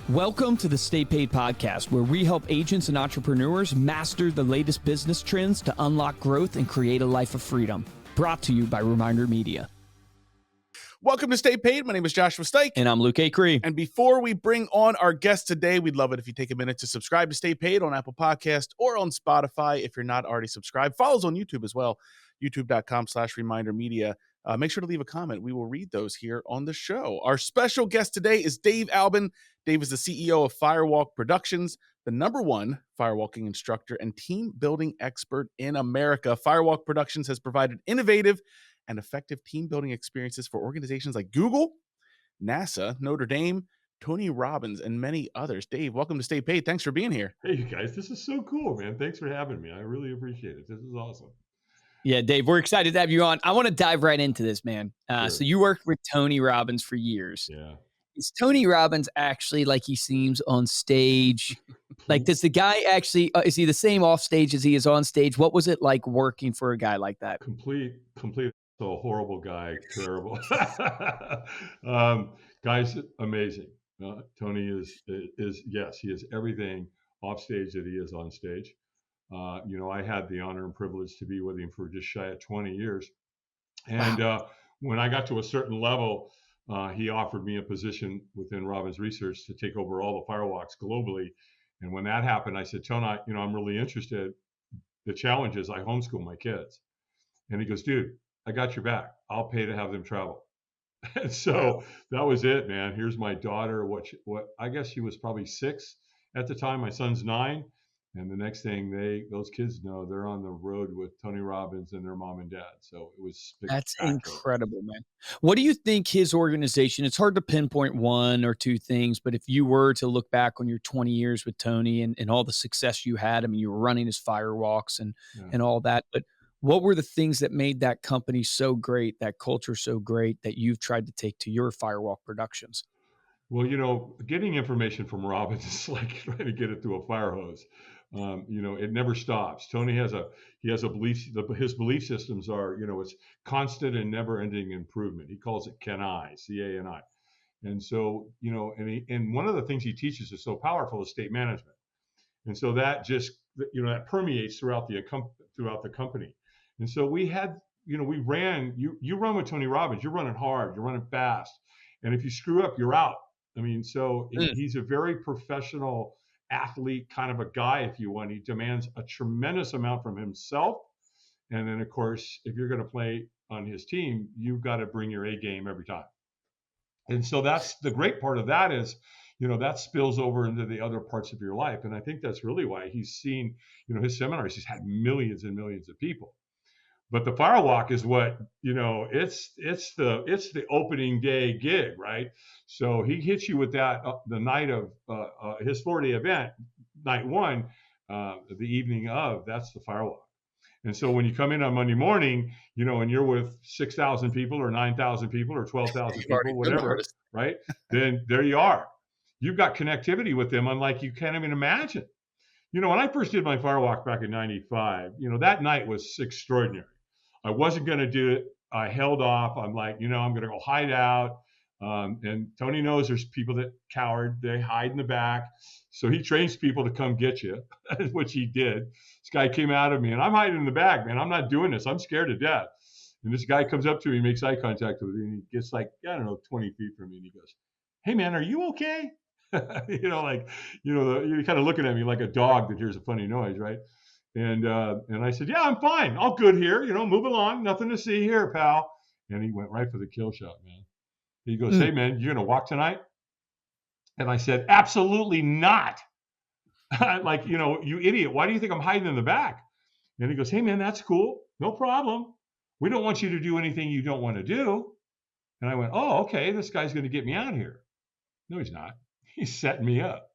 Welcome to the Stay Paid podcast, where we help agents and entrepreneurs master the latest business trends to unlock growth and create a life of freedom. Brought to you by Reminder Media. Welcome to Stay Paid. My name is Joshua Stike. And I'm Luke Acree. And before we bring on our guest today, we'd love it if you take a minute to subscribe to Stay Paid on Apple Podcast or on Spotify if you're not already subscribed. Follow us on YouTube as well, youtube.com/Reminder Media. Make sure to leave a comment. We will read those here on the show. Our special guest today is Dave Albin. Dave is the CEO of Firewalk Productions, the #1 firewalking instructor and team building expert in America. Firewalk Productions has provided innovative and effective team building experiences for organizations like Google, NASA, Notre Dame, Tony Robbins, and many others. Dave, welcome to Stay Paid. Thanks for being here. Hey, you guys. This is so cool, man. Thanks for having me. I really appreciate it. This is awesome. Yeah, Dave, we're excited to have you on. I want to dive right into this, man. Sure. So you worked with Tony Robbins for years. Yeah. Is Tony Robbins actually like he seems on stage? Like, does the guy actually, is he the same off stage as he is on stage? What was it like working for a guy like that? Complete. So horrible guy. Terrible. Guy's amazing. Tony is yes, he is everything off stage that he is on stage. I had the honor and privilege to be with him for just shy of 20 years. And when I got to a certain level, he offered me a position within Robbins Research to take over all the firewalks globally. And when that happened, I said, Tony, I'm really interested. The challenge is I homeschool my kids. And he goes, dude, I got your back. I'll pay to have them travel. And so that was it, man. Here's my daughter. What I guess she was probably 6 at the time. My son's 9. And the next thing those kids know, they're on the road with Tony Robbins and their mom and dad. So it was spectacular. That's incredible, man. What do you think his organization, it's hard to pinpoint one or two things, but if you were to look back on your 20 years with Tony and all the success you had, I mean, you were running his Firewalks and all that, but what were the things that made that company so great, that culture so great, that you've tried to take to your Firewalk Productions? Well, getting information from Robbins is like trying to get it through a fire hose. It never stops. Tony has a belief. His belief systems are, it's constant and never-ending improvement. He calls it CANI. And so, and one of the things he teaches is so powerful is state management. And so that just, that permeates throughout the company. And so we had, we ran. You run with Tony Robbins. You're running hard. You're running fast. And if you screw up, you're out. I mean, so he's a very professional athlete kind of a guy, if you want. He demands a tremendous amount from himself. And then, of course, if you're going to play on his team, you've got to bring your A game every time. And so that's the great part of that is, that spills over into the other parts of your life. And I think that's really why he's seen, his seminars, he's had millions and millions of people. But the Firewalk is what, it's the opening day gig, right? So he hits you with that the night of his 4-day event, night 1, the evening of, that's the Firewalk. And so when you come in on Monday morning, and you're with 6,000 people or 9,000 people or 12,000 people, whatever, right? Then there you are. You've got connectivity with them unlike you can't even imagine. When I first did my Firewalk back in 95, that night was extraordinary. I wasn't going to do it. I held off. I'm like, I'm going to go hide out. And Tony knows there's people that cowered. They hide in the back. So he trains people to come get you, which he did. This guy came out of me, and I'm hiding in the back, man. I'm not doing this. I'm scared to death. And this guy comes up to me, makes eye contact with me, and he gets 20 feet from me, and he goes, hey, man, are you okay? You're kind of looking at me like a dog that hears a funny noise, right? And I said, yeah, I'm fine. All good here. Move along. Nothing to see here, pal. And he went right for the kill shot, man. He goes, hey, man, you're going to walk tonight? And I said, absolutely not. You idiot. Why do you think I'm hiding in the back? And he goes, hey, man, that's cool. No problem. We don't want you to do anything you don't want to do. And I went, oh, okay. This guy's going to get me out of here. No, he's not. He's setting me up.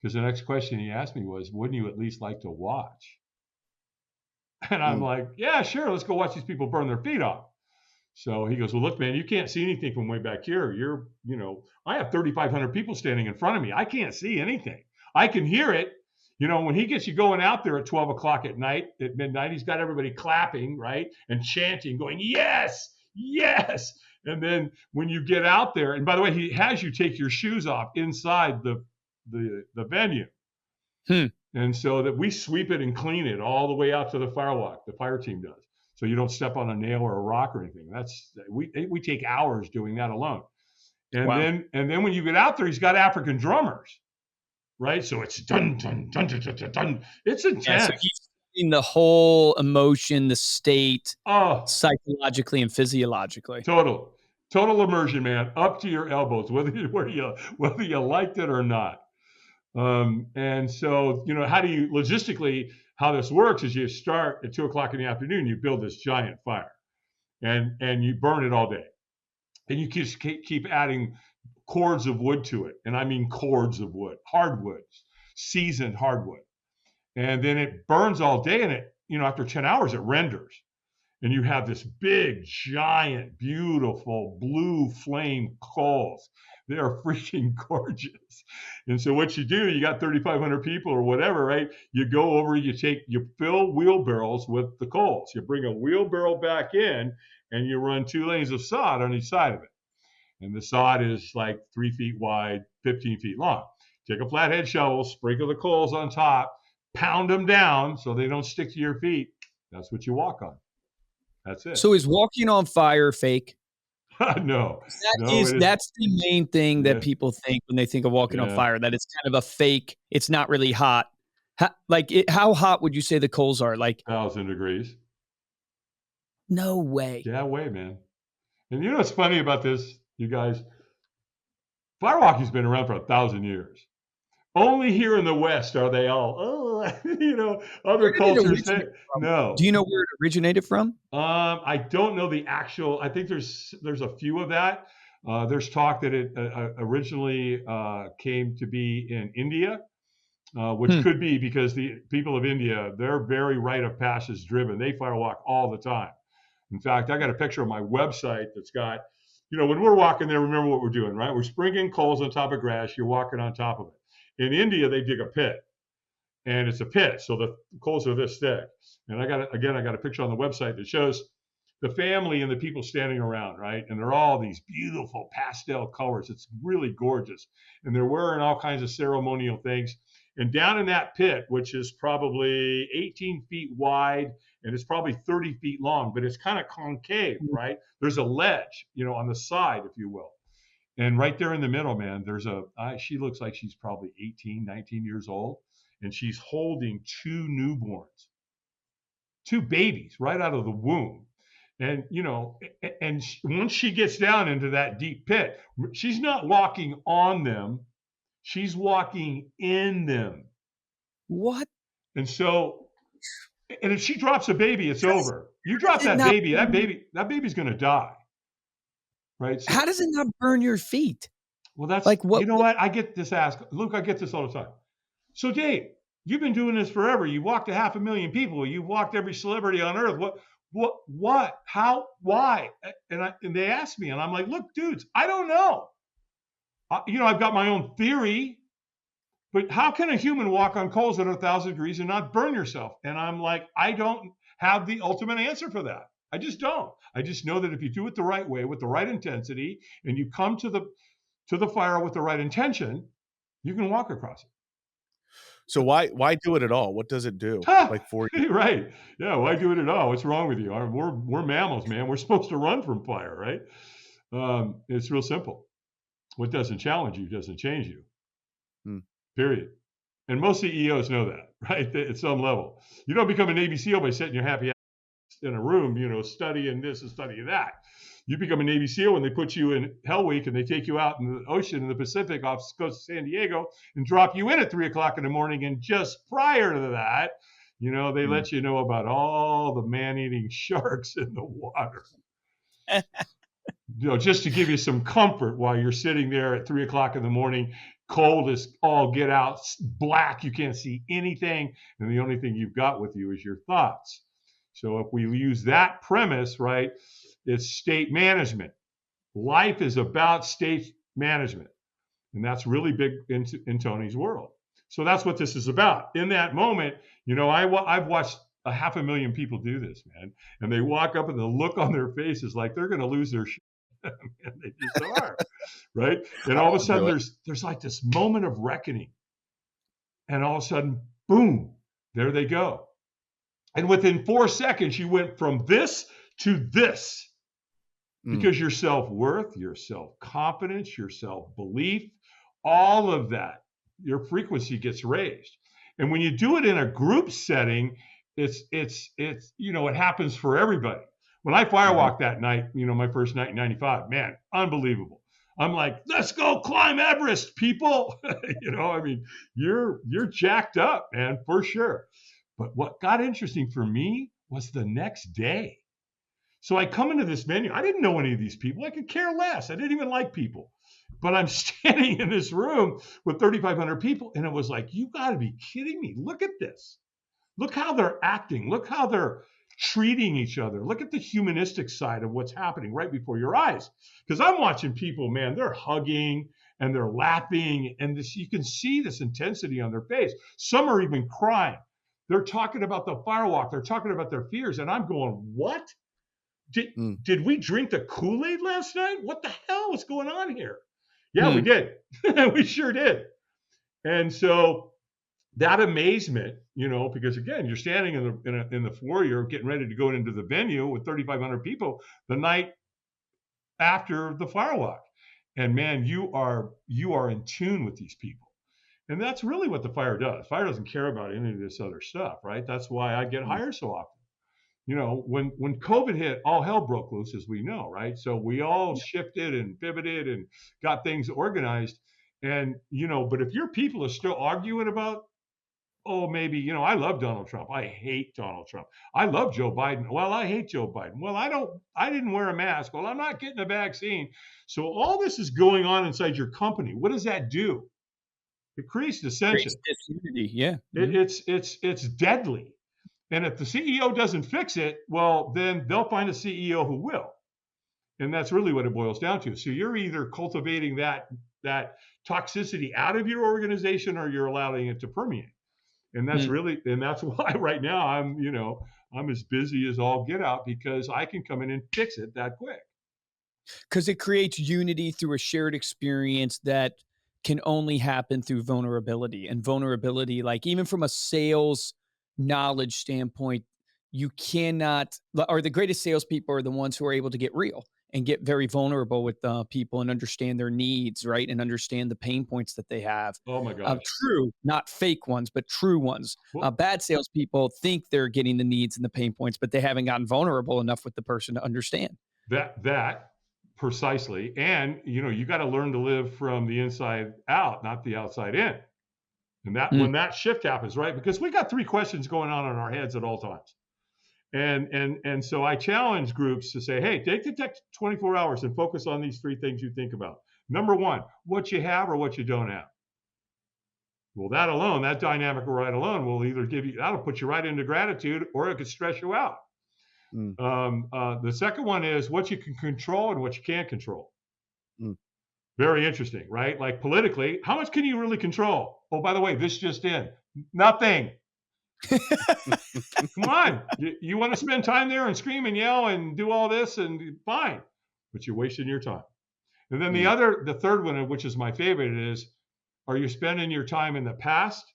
Because the next question he asked me was, wouldn't you at least like to watch? And I'm like, yeah, sure. Let's go watch these people burn their feet off. So he goes, well, look, man, you can't see anything from way back here. I have 3,500 people standing in front of me. I can't see anything. I can hear it. When he gets you going out there at 12 o'clock at midnight, he's got everybody clapping, right? And chanting, going, yes, yes. And then when you get out there, and by the way, he has you take your shoes off inside the the venue. Hmm. And so that we sweep it and clean it all the way out to the firewalk. The fire team does. So you don't step on a nail or a rock or anything. We take hours doing that alone. And Wow. then when you get out there, he's got African drummers, right? So it's dun dun dun dun dun dun. Dun. It's intense. Yeah, so he's in the whole emotion, the state, Oh, psychologically and physiologically. total immersion, man, up to your elbows, whether you liked it or not. And so, how do you logistically, how this works is you start at 2:00 in the afternoon, you build this giant fire and you burn it all day. And you just keep adding cords of wood to it. And I mean cords of wood, hardwoods, seasoned hardwood. And then it burns all day, and it, after 10 hours, it renders. And you have this big, giant, beautiful blue flame coals. They are freaking gorgeous. And so what you do, you got 3,500 people or whatever, right? You go over, you fill wheelbarrows with the coals. You bring a wheelbarrow back in, and you run 2 lanes of sod on each side of it. And the sod is like 3 feet wide, 15 feet long. Take a flathead shovel, sprinkle the coals on top, pound them down so they don't stick to your feet. That's what you walk on. That's it. So is walking on fire fake? No. That's the main thing that people think when they think of walking on fire, that it's kind of a fake. It's not really hot. How hot would you say the coals are? Like 1,000 degrees. No way. Yeah, way, man. And you know what's funny about this, you guys? Firewalking's been around for 1,000 years. Only here in the West are they all, other cultures. No. Do you know where it originated from? I don't know the actual. I think there's a few of that. There's talk that it originally came to be in India, which could be because the people of India, they're very rite of passage driven. They firewalk all the time. In fact, I got a picture on my website that's got, when we're walking there, remember what we're doing, right? We're sprinkling coals on top of grass. You're walking on top of it. In India, they dig a pit, and it's a pit, so the coals are this thick. And I got a picture on the website that shows the family and the people standing around, right? And they're all these beautiful pastel colors. It's really gorgeous. And they're wearing all kinds of ceremonial things. And down in that pit, which is probably 18 feet wide, and it's probably 30 feet long, but it's kind of concave, right? There's a ledge, on the side, if you will. And right there in the middle, man, she looks like she's probably 18, 19 years old. And she's holding 2 newborns, 2 babies right out of the womb. And, once she gets down into that deep pit, she's not walking on them. She's walking in them. What? And so, and if she drops a baby, it's over. You drop that baby, that baby's going to die. Right. So, how does it not burn your feet? Well, that's like what? You know what? I get this asked. Luke, I get this all the time. So, Dave, you've been doing this forever. You walked 500,000 people. You've walked every celebrity on earth. What? How? Why? And they ask me, and I'm like, look, dudes, I don't know. I've got my own theory, but how can a human walk on coals that are 1,000 degrees and not burn yourself? And I'm like, I don't have the ultimate answer for that. I just don't. I just know that if you do it the right way, with the right intensity, and you come to the fire with the right intention, you can walk across it. So why do it at all? What does it do? Like for you? Right. Yeah. Why do it at all? What's wrong with you? We're mammals, man. We're supposed to run from fire, right? It's real simple. What doesn't challenge you doesn't change you. Period. And most CEOs know that, right? At some level. You don't become a Navy SEAL by sitting your happy ass in a room, studying this and studying that. You become a Navy SEAL when they put you in Hell Week and they take you out in the ocean in the Pacific off the coast of San Diego and drop you in at 3:00 in the morning. And just prior to that, they let you know about all the man-eating sharks in the water. Just to give you some comfort while you're sitting there at 3:00 in the morning, cold as all get out, black, you can't see anything, and the only thing you've got with you is your thoughts. So if we use that premise, right, it's state management. Life is about state management, and that's really big in Tony's world. So that's what this is about. In that moment, I've watched 500,000 people do this, man, and they walk up and the look on their face is like they're going to lose their shit. And they just are, right? And I all of a wanna do sudden, it. there's like this moment of reckoning, and all of a sudden, boom, there they go. And within 4 seconds, you went from this to this Mm. because your self-worth, your self-confidence, your self-belief, all of that, your frequency gets raised. And when you do it in a group setting, it's it happens for everybody. When I Mhm. firewalked that night, my first night in 95, man, unbelievable. I'm like, let's go climb Everest, people. I mean, you're jacked up, man, for sure. But what got interesting for me was the next day. So I come into this venue. I didn't know any of these people. I could care less. I didn't even like people. But I'm standing in this room with 3,500 people, and it was like, you got to be kidding me. Look at this. Look how they're acting. Look how they're treating each other. Look at the humanistic side of what's happening right before your eyes. Because I'm watching people, man, they're hugging and they're laughing, and you can see this intensity on their face. Some are even crying. They're talking about the firewalk. They're talking about their fears, and I'm going, what? Mm. Did we drink the Kool-Aid last night? What the hell is going on here? Yeah, we Hmm. did. We sure did. And so that amazement, because again, you're standing in the foyer, getting ready to go into the venue with 3,500 people the night after the firewalk, and man, you are in tune with these people, and that's really what the fire does. Fire doesn't care about any of this other stuff, right? That's why I get Mm. hired so often. When COVID hit, all hell broke loose, as we know, right? So we all shifted and pivoted and got things organized. And, but if your people are still arguing about, oh, maybe, I love Donald Trump. I hate Donald Trump. I love Joe Biden. Well, I hate Joe Biden. Well, I didn't wear a mask. Well, I'm not getting a vaccine. So all this is going on inside your company. What does that do? It creates dissension. Creates disunity. Yeah. It, Mhm. it's deadly. And if the CEO doesn't fix it, well, then they'll find a CEO who will. And that's really what it boils down to. So you're either cultivating that toxicity out of your organization, or you're allowing it to permeate. And Hmm. that's why right now I'm as busy as all get out, because I can come in and fix it that quick. Because it creates unity through a shared experience that can only happen through vulnerability. And vulnerability, like even from a sales knowledge standpoint, you cannot, or the greatest salespeople are the ones who are able to get real and get very vulnerable with people and understand their needs, right? And understand the pain points that they have. Oh my gosh. True, not fake ones, but true ones. Well, Bad salespeople think they're getting the needs and the pain points, but they haven't gotten vulnerable enough with the person to understand. that precisely. And you got to learn to live from the inside out, not the outside in. And that Mm. when that shift happens, right? Because we got three questions going on in our heads at all times. And so I challenge groups to say, hey, take the next 24 hours and focus on these three things you think about. Number one, what you have or what you don't have. Well, that alone, that dynamic right alone will either that'll put you right into gratitude, or it could stress you out. Mm. The second one is what you can control and what you can't control. Mm. Very interesting, right? Like politically, how much can you really control? Oh, by the way, this just in. Nothing. Come on. You want to spend time there and scream and yell and do all this, and fine, but you're wasting your time. And then Mm. the third one, which is my favorite, is, are you spending your time in the past,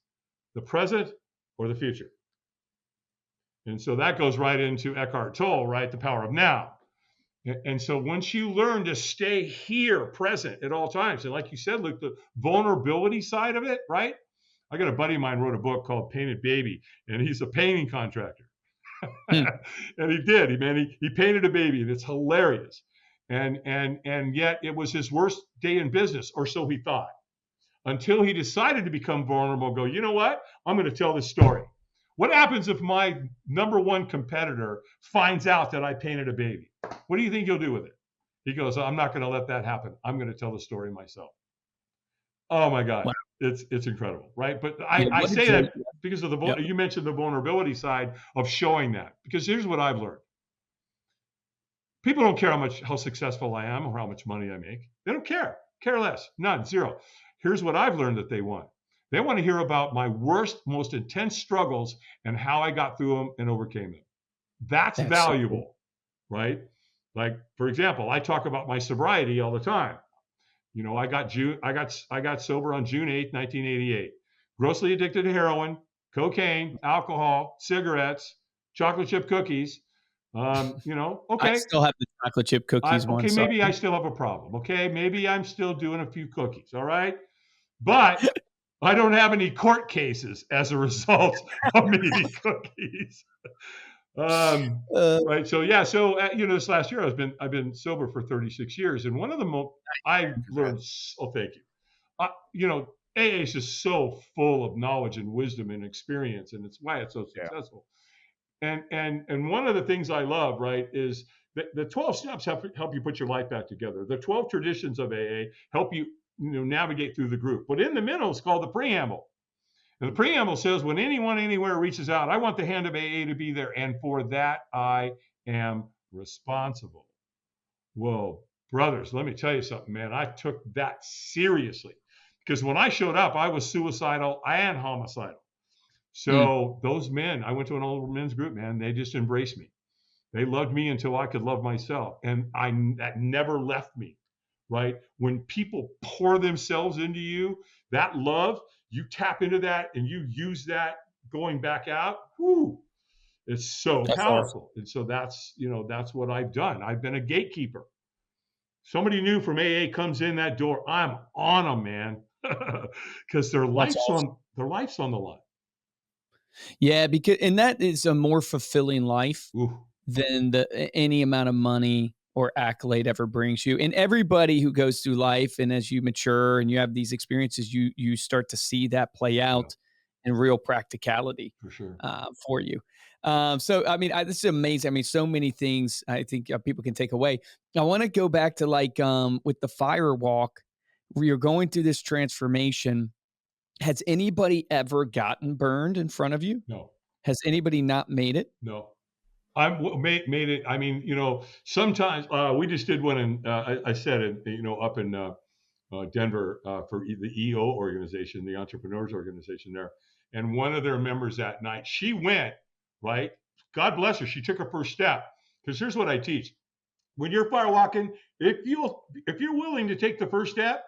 the present, or the future? And so that goes right into Eckhart Tolle, right? The power of now. And so once you learn to stay here, present at all times, and like you said, Luke, the vulnerability side of it, right? I got a buddy of mine wrote a book called Painted Baby, and he's a painting contractor. Hmm. And he painted a baby, and it's hilarious. And yet it was his worst day in business, or so he thought, until he decided to become vulnerable. Go, you know what? I'm going to tell this story. What happens if my number one competitor finds out that I painted a baby? What do you think he'll do with it? He goes, I'm not going to let that happen. I'm going to tell the story myself. Oh my gosh, Wow. it's incredible, right? But Yeah, I what a say journey. that because of Yep. you mentioned the vulnerability side of showing that. Because here's what I've learned: people don't care how successful I am or how much money I make. They don't care less, none, zero. Here's what I've learned that they want. They want to hear about my worst, most intense struggles and how I got through them and overcame them. That's That's so cool. valuable, right? Like, for example, I talk about my sobriety all the time. You know, I got sober on June 8th, 1988. Grossly addicted to heroin, cocaine, alcohol, cigarettes, chocolate chip cookies. You know, I okay. still have the chocolate chip cookies one, Okay, sorry. maybe I still have a problem. Okay, maybe I'm still doing a few cookies. All right, but I don't have any court cases as a result of me eating cookies. Uh, Right. So yeah. So you know, this last year I've been sober for 36 years, and one of the most I learned. Oh, thank you. You know, AA is just so full of knowledge and wisdom and experience, and it's why it's so Yeah. successful. And one of the things I love, right, is the 12 steps help you put your life back together. The 12 traditions of AA help you, you know, navigate through the group. But in the middle is called the preamble. And the preamble says, when anyone anywhere reaches out, I want the hand of AA to be there, and for that I am responsible. Whoa, brothers, let me tell you something, man. I took that seriously because when I showed up, I was suicidal and homicidal. So those men, I went to an old men's group, man. They just embraced me. They loved me until I could love myself, and that never left me. Right? When people pour themselves into you, that love, you tap into that and you use that going back out. Whoo, it's so that's awesome. powerful. And so that's, you know, that's what I've done. I've been a gatekeeper. Somebody new from AA comes in that door, I'm on them, man, because their That's life's awesome. on the line. Yeah, because and that is a more fulfilling life Ooh. than any amount of money or accolade ever brings you. And everybody who goes through life, and as you mature and you have these experiences, you start to see that play Yeah, out in real practicality for sure. for you. So I mean, this is amazing. I mean, so many things I think people can take away. I want to go back to like with the Firewalk, where you're going through this transformation. Has anybody ever gotten burned in front of you? No, Has anybody not made it? no. Made it. I mean, you know, sometimes we just did one in. I said it, you know, up in Denver for the EO organization, the entrepreneurs organization there, and one of their members that night, she went right. God bless her. She took her first step because here's what I teach: when you're firewalking, if you're willing to take the first step,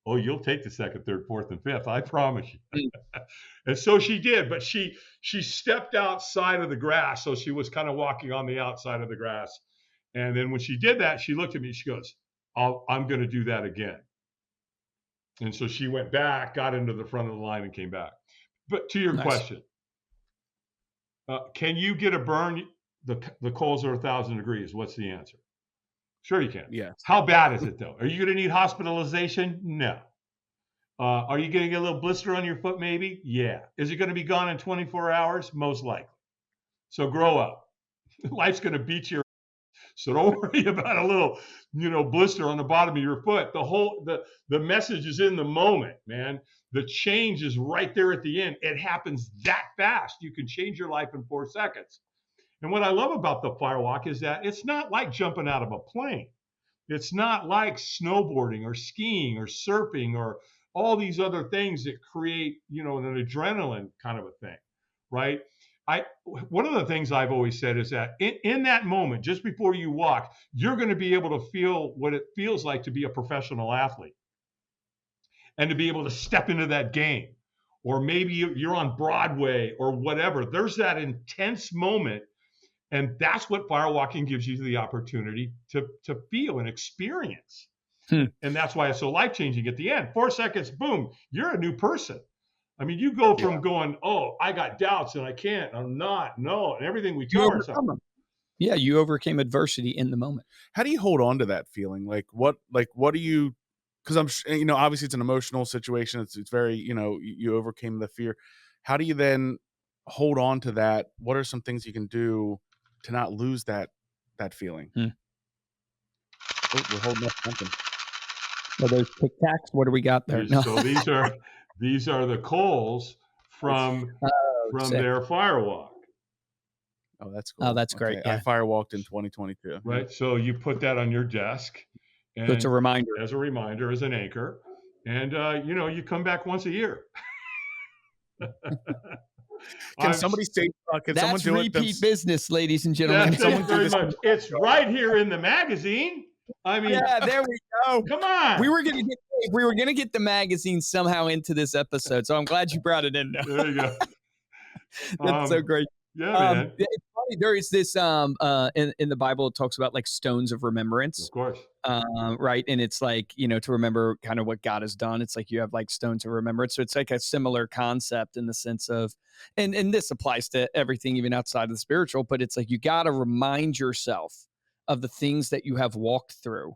oh, you'll take the second, third, fourth, and fifth. I promise you. Mm. And so she did, but she stepped outside of the grass, so she was kind of walking on the outside of the grass. And then when she did that, she looked at me. She goes, "I'm going to do that again." And so she went back, got into the front of the line, and came back. But to your Nice. question, can you get a burn? The coals are 1,000 degrees. What's the answer? Sure, you can. Yes. How bad is it though? Are you going to need hospitalization? No. Are you going to get a little blister on your foot? Maybe. Yeah. Is it going to be gone in 24 hours? Most likely. So grow up. Life's going to beat you. So don't worry about a little, you know, blister on the bottom of your foot. The message is in the moment, man. The change is right there at the end. It happens that fast. You can change your life in 4 seconds. And what I love about the Firewalk is that it's not like jumping out of a plane. It's not like snowboarding or skiing or surfing or all these other things that create, you know, an adrenaline kind of a thing, right? One of the things I've always said is that in that moment, just before you walk, you're going to be able to feel what it feels like to be a professional athlete and to be able to step into that game. Or maybe you're on Broadway or whatever. There's that intense moment. And that's what firewalking gives you the opportunity to feel and experience. Hmm. And that's why it's so life-changing at the end. 4 seconds, boom, you're a new person. I mean, you go from going, oh, I got doubts and I can't, I'm not, no, and everything we You tell ourselves. overcome them. Yeah, you overcame adversity in the moment. How do you hold on to that feeling? Like what do you, because you know, obviously it's an emotional situation. It's very, you know, you overcame the fear. How do you then hold on to that? What are some things you can do to not lose that feeling? Hmm. Oh, we're holding up something. Are those Tic Tacs? What do we got there? No. So these are the coals from sick. their Firewalk. Oh, that's cool. Oh, that's great. Okay. I Yeah. firewalked in 2022. Right. So you put that on your desk, and So it's a reminder. as a reminder, as an anchor, and you know, you come back once a year. Can I'm somebody say, can someone That's do it? repeat business, ladies and gentlemen. Thank someone you do very this? much. It's right here in the magazine. I mean, Yeah, there we go. come on. We were gonna get the magazine somehow into this episode, so I'm glad you brought it in. Now. There you go. That's so great. Yeah, man. It's funny. There is this in the Bible. It talks about like stones of remembrance, Of course. right? And it's like, you know, to remember kind of what God has done. It's like you have like stones of remembrance. So it's like a similar concept in the sense of, and this applies to everything, even outside of the spiritual. But it's like you got to remind yourself of the things that you have walked through.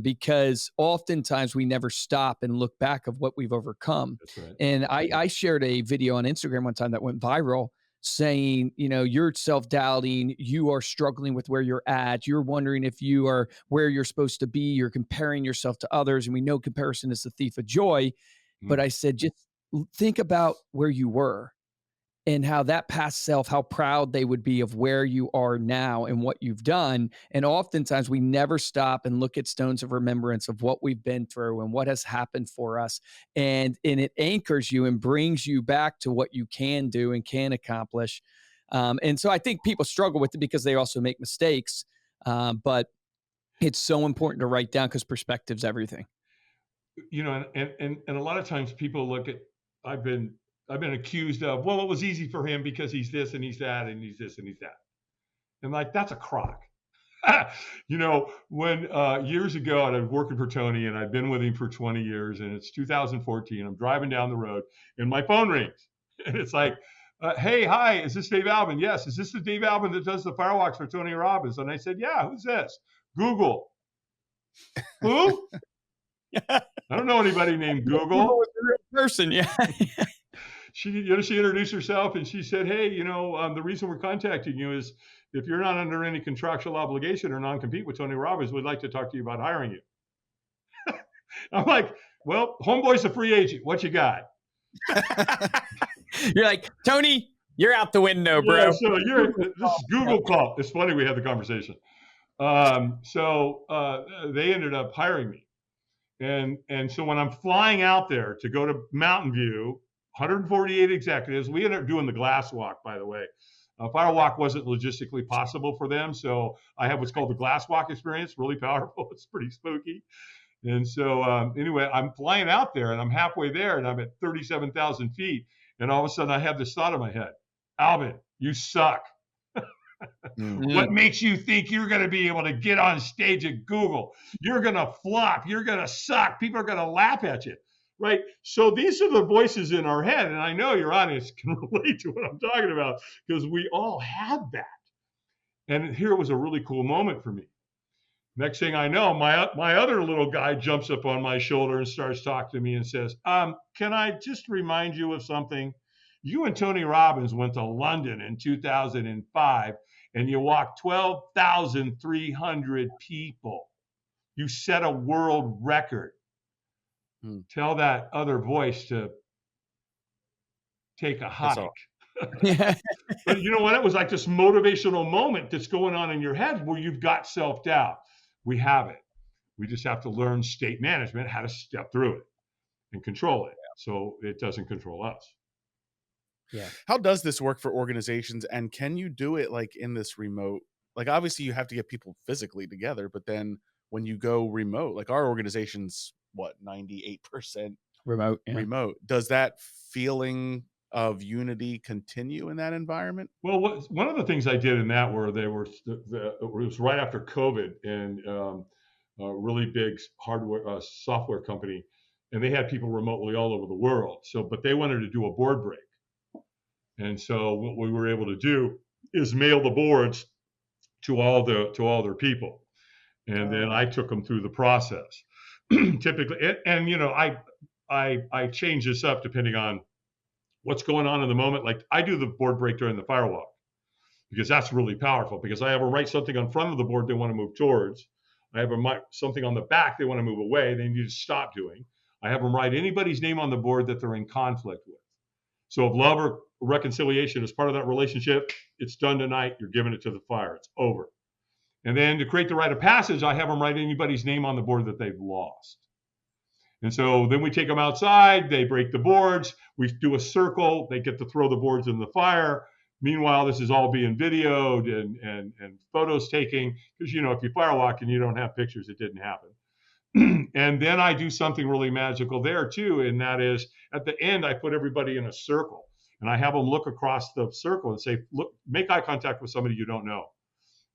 Because oftentimes we never stop and look back of what we've overcome. That's right. And I shared a video on Instagram one time that went viral saying, you know, you're self-doubting, you are struggling with where you're at, you're wondering if you are where you're supposed to be, you're comparing yourself to others. And we know comparison is the thief of joy. But I said, just think about where you were and how that past self, how proud they would be of where you are now and what you've done. And oftentimes we never stop and look at stones of remembrance of what we've been through and what has happened for us. And it anchors you and brings you back to what you can do and can accomplish. And so I think people struggle with it because they also make mistakes. But it's so important to write down because perspective's everything. You know, and a lot of times people look at, I've been accused of, well, it was easy for him because he's this and he's that and he's this and he's that. And like, that's a crock. You know, when years ago I was working for Tony and I'd been with him for 20 years and it's 2014, I'm driving down the road and my phone rings and it's like, hey, hi, is this Dave Albin? Yes. Is this the Dave Albin that does the Firewalks for Tony Robbins? And I said, yeah, who's this? Google. Who? I don't know anybody named Google. Was a real person, yeah. She introduced herself and she said, hey, you know, the reason we're contacting you is if you're not under any contractual obligation or non-compete with Tony Robbins, we'd like to talk to you about hiring you. I'm like, well, homeboy's a free agent. What you got? You're like, Tony, you're out the window, bro. Yeah, so this is Google call. It's funny we had the conversation. So they ended up hiring me. And so when I'm flying out there to go to Mountain View, 148 executives. We ended up doing the glass walk, by the way. Firewalk wasn't logistically possible for them. So I have what's called the glass walk experience, really powerful. It's pretty spooky. And so anyway, I'm flying out there and I'm halfway there and I'm at 37,000 feet. And all of a sudden I have this thought in my head, Albin, you suck. What makes you think you're going to be able to get on stage at Google? You're going to flop. You're going to suck. People are going to laugh at you. Right. So these are the voices in our head. And I know your audience can relate to what I'm talking about because we all have that. And here was a really cool moment for me. Next thing I know, my other little guy jumps up on my shoulder and starts talking to me and says, can I just remind you of something? You and Tony Robbins went to London in 2005 and you walked 12,300 people. You set a world record. Tell that other voice to take a hike. But you know what? It was like this motivational moment that's going on in your head where you've got self-doubt. We have it. We just have to learn state management, how to step through it and control it so it doesn't control us. Yeah. How does this work for organizations? And can you do it like in this remote? Like obviously you have to get people physically together, but then when you go remote, like our organization's 98% remote. Does that feeling of unity continue in that environment? Well, one of the things I did in that where it was right after COVID and a really big hardware software company, and they had people remotely all over the world. So, but they wanted to do a board break, and so what we were able to do is mail the boards to all their people, and then I took them through the process. Typically, and you know, I change this up depending on what's going on in the moment. Like I do the board break during the Firewalk because that's really powerful because I have them write something on front of the board they want to move towards. I have them write something on the back they want to move away, they need to stop doing. I have them write anybody's name on the board that they're in conflict with. So if love or reconciliation is part of that relationship, it's done tonight. You're giving it to the fire. It's over. And then to create the rite of passage, I have them write anybody's name on the board that they've lost. And so then we take them outside, they break the boards, we do a circle, they get to throw the boards in the fire. Meanwhile, this is all being videoed and photos taking, because, you know, if you firewalk and you don't have pictures, it didn't happen. And then I do something really magical there too, and that is at the end, I put everybody in a circle and I have them look across the circle and say, look, make eye contact with somebody you don't know.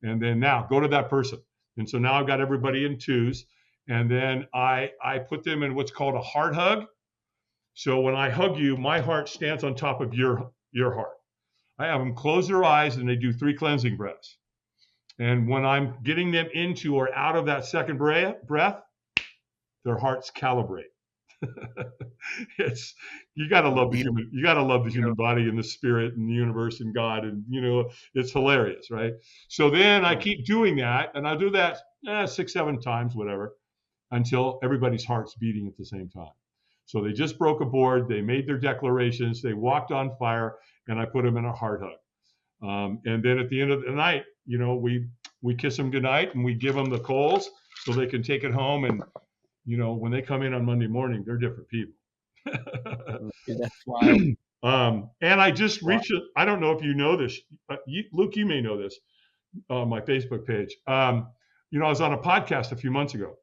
And then now go to that person. And so now I've got everybody in twos. And then I put them in what's called a heart hug. So when I hug you, my heart stands on top of your heart. I have them close their eyes and they do 3 cleansing breaths. And when I'm getting them into or out of that second breath, their hearts calibrate. It's, you gotta love the human body and the spirit and the universe and God, and you know, it's hilarious, right? So then I keep doing that, and I'll do that 6, 7 times, whatever, until everybody's heart's beating at the same time. So they just broke a board, they made their declarations, they walked on fire, and I put them in a heart hug. And then at the end of the night, you know, we kiss them goodnight and we give them the coals so they can take it home. And you know, when they come in on Monday morning, they're different people. That's wild. And I just reached it. I don't know if you know this, Luke, you may know this, my Facebook page. You know, I was on a podcast a few months ago,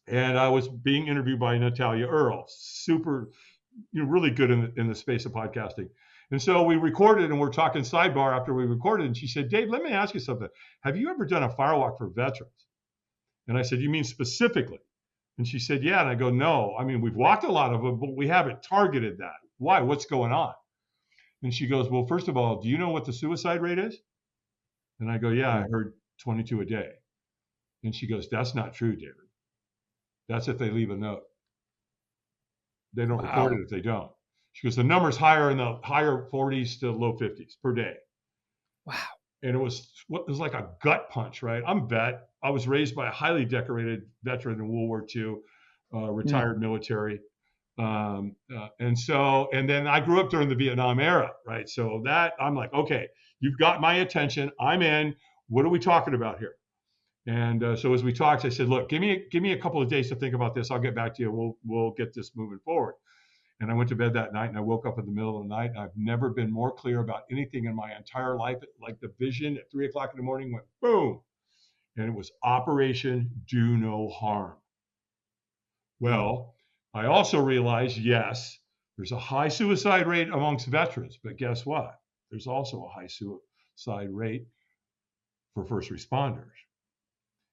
and I was being interviewed by Natalia Earl, super, you know, really good in the space of podcasting. And so we recorded, and we're talking sidebar after we recorded, and she said, Dave, let me ask you something. Have you ever done a firewalk for veterans? And I said, you mean specifically? And she said, yeah. And I go, no, I mean, we've walked a lot of them, but we haven't targeted that. Why? What's going on? And she goes, well, first of all, do you know what the suicide rate is? And I go, yeah, I heard 22 a day. And she goes, that's not true, David. That's if they leave a note. They don't record it if they don't. She goes, the number's higher in the higher 40s to low 50s per day. Wow. And it was like a gut punch, right? I'm vet. I was raised by a highly decorated veteran in World War II, retired military. And then I grew up during the Vietnam era, right? So that I'm like, okay, you've got my attention. I'm in. What are we talking about here? And so as we talked, I said, look, give me a couple of days to think about this. I'll get back to you. We'll get this moving forward. And I went to bed that night, and I woke up in the middle of the night. And I've never been more clear about anything in my entire life. Like the vision at 3 o'clock in the morning went boom. And it was Operation Do No Harm. Well, I also realized, yes, there's a high suicide rate amongst veterans, but guess what? There's also a high suicide rate for first responders.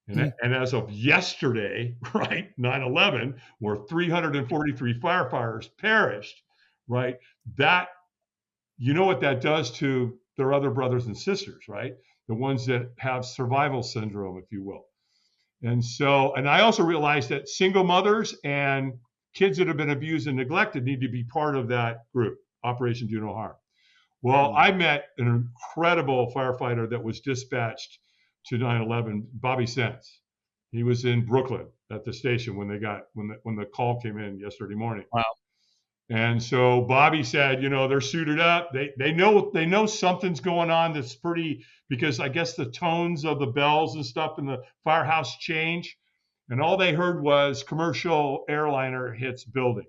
And as of yesterday, right, 9/11, where 343 firefighters perished, right, that, you know what that does to their other brothers and sisters, right? The ones that have survival syndrome, if you will. And so, and I also realized that single mothers and kids that have been abused and neglected need to be part of that group, Operation Do No Harm. Well, I met an incredible firefighter that was dispatched to 9/11, Bobby Sense. He was in Brooklyn at the station when the call came in yesterday morning. Wow. And so Bobby said, you know, they're suited up. They know something's going on that's pretty, because I guess the tones of the bells and stuff in the firehouse change. And all they heard was commercial airliner hits building.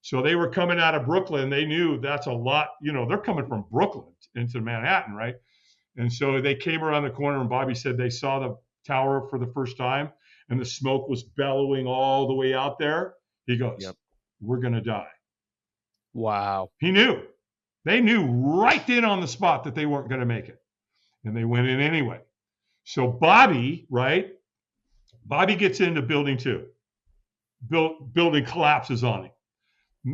So they were coming out of Brooklyn. They knew that's a lot, you know, they're coming from Brooklyn into Manhattan, right? And so they came around the corner, and Bobby said they saw the tower for the first time, and the smoke was bellowing all the way out there. He goes, we're going to die. Wow. He knew. They knew right then on the spot that they weren't going to make it. And they went in anyway. So Bobby, right? Bobby gets into building 2. Building collapses on him.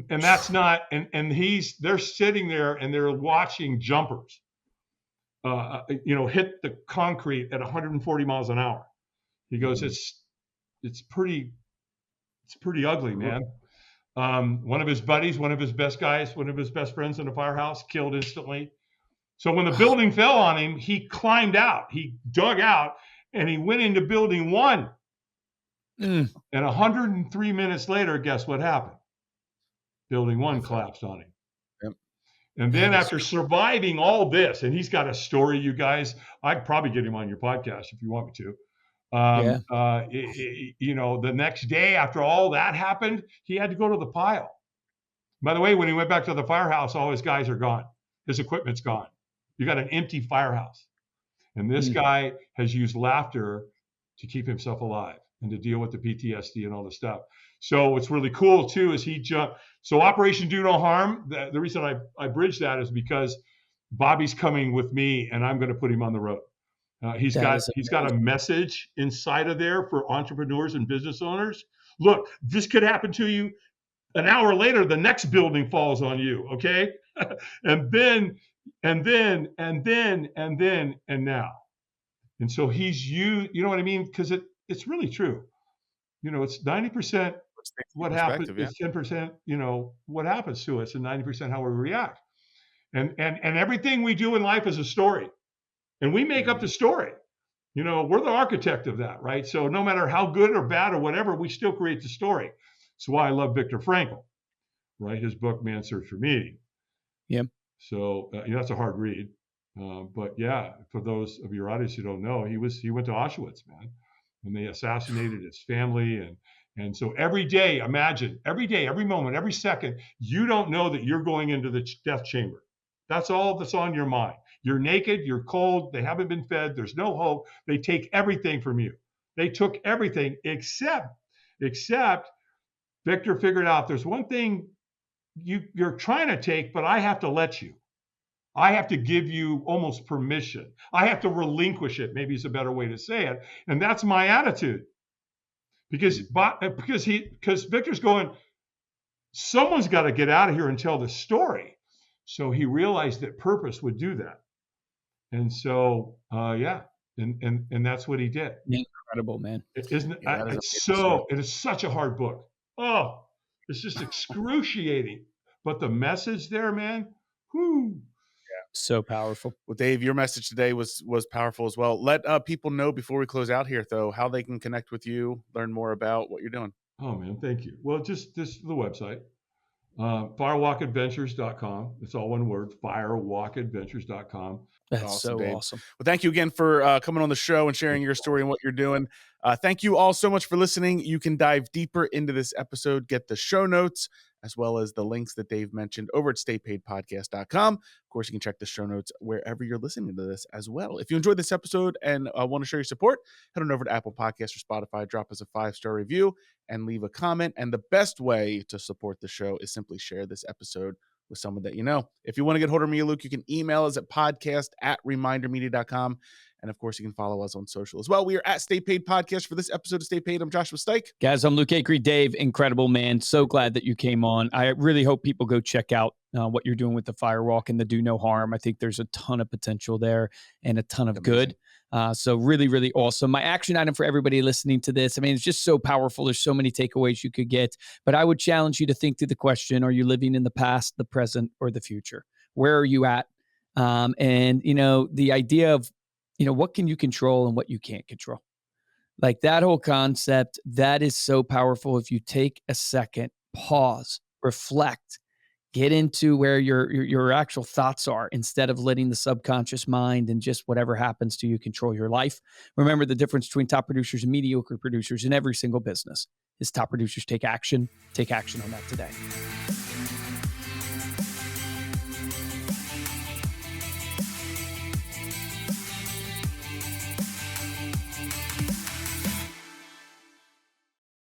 And that's not, and they're sitting there and they're watching jumpers, hit the concrete at 140 miles an hour. He goes, it's pretty ugly, man. One of his buddies, one of his best guys, one of his best friends in the firehouse, killed instantly. So when the building fell on him, he climbed out, he dug out, and he went into building 1. And 103 minutes later, guess what happened? Building 1 collapsed on him. Yep. And then after surviving all this, and he's got a story, you guys, I'd probably get him on your podcast if you want me to. Yeah. The next day after all that happened, he had to go to the pile. By the way, when he went back to the firehouse, all his guys are gone. His equipment's gone. You got an empty firehouse. And this guy has used laughter to keep himself alive and to deal with the PTSD and all the stuff. So what's really cool too is he jumped. So Operation Do No Harm, the reason I bridge that is because Bobby's coming with me and I'm going to put him on the road. He's got a message inside of there for entrepreneurs and business owners. Look, this could happen to you. An hour later, the next building falls on you. Okay. and now. And so you know what I mean? Because it's really true. It's 90% what happens, it's 10%, what happens to us, and 90% how we react. And everything we do in life is a story. And we make up the story. We're the architect of that, right? So no matter how good or bad or whatever, we still create the story. That's why I love Viktor Frankl, right? His book, Man's Search for Meaning. Yep. So that's a hard read. But yeah, for those of your audience who don't know, he went to Auschwitz, man, and they assassinated his family. And so every day, imagine, every day, every moment, every second, you don't know that you're going into the death chamber. That's all that's on your mind. You're naked, you're cold, they haven't been fed, there's no hope. They take everything from you. They took everything except Viktor figured out there's one thing you're trying to take, but I have to let you. I have to give you almost permission. I have to relinquish it, maybe is a better way to say it. And that's my attitude. Because Viktor's going, someone's got to get out of here and tell the story. So he realized that purpose would do that. And so, and that's what he did. Incredible, man. It is such a hard book. Oh, it's just excruciating. But the message there, man, whoo. So powerful. Well, Dave, your message today was powerful as well. Let people know before we close out here, though, how they can connect with you, learn more about what you're doing. Oh, man, thank you. Well, just the website, firewalkadventures.com. It's all one word, firewalkadventures.com. That's awesome, awesome. Well, thank you again for coming on the show and sharing your story and what you're doing. Thank you all so much for listening. You can dive deeper into this episode, get the show notes, as well as the links that Dave mentioned over at staypaidpodcast.com. Of course, you can check the show notes wherever you're listening to this as well. If you enjoyed this episode and want to show your support, head on over to Apple Podcasts or Spotify, drop us a 5-star review and leave a comment. And the best way to support the show is simply share this episode with someone that you know. If you want to get hold of me, Luke, you can email us at podcast@remindermedia.com. And of course, you can follow us on social as well. We are at Stay Paid Podcast for this episode of Stay Paid. I'm Joshua Stike. Guys, I'm Luke Acree. Dave, incredible, man. So glad that you came on. I really hope people go check out what you're doing with the Firewalk and the Do No Harm. I think there's a ton of potential there and a ton of good. So really, really awesome. My action item for everybody listening to this, I mean, it's just so powerful. There's so many takeaways you could get, but I would challenge you to think through the question, are you living in the past, the present, or the future? Where are you at? And, the idea of, what can you control and what you can't control? Like that whole concept, that is so powerful. If you take a second, pause, reflect, get into where your actual thoughts are instead of letting the subconscious mind and just whatever happens to you control your life. Remember, the difference between top producers and mediocre producers in every single business is top producers take action. Take action on that today.